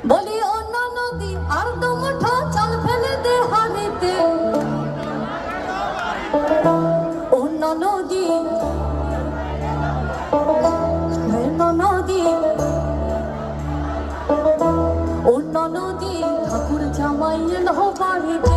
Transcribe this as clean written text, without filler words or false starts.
বলি অন্য নদী আর দুমুঠো চাল ফেলে দে হাড়িতে, অন্য নদী অন্য নদী ঠাকুর জামাই এলো বাড়িতে।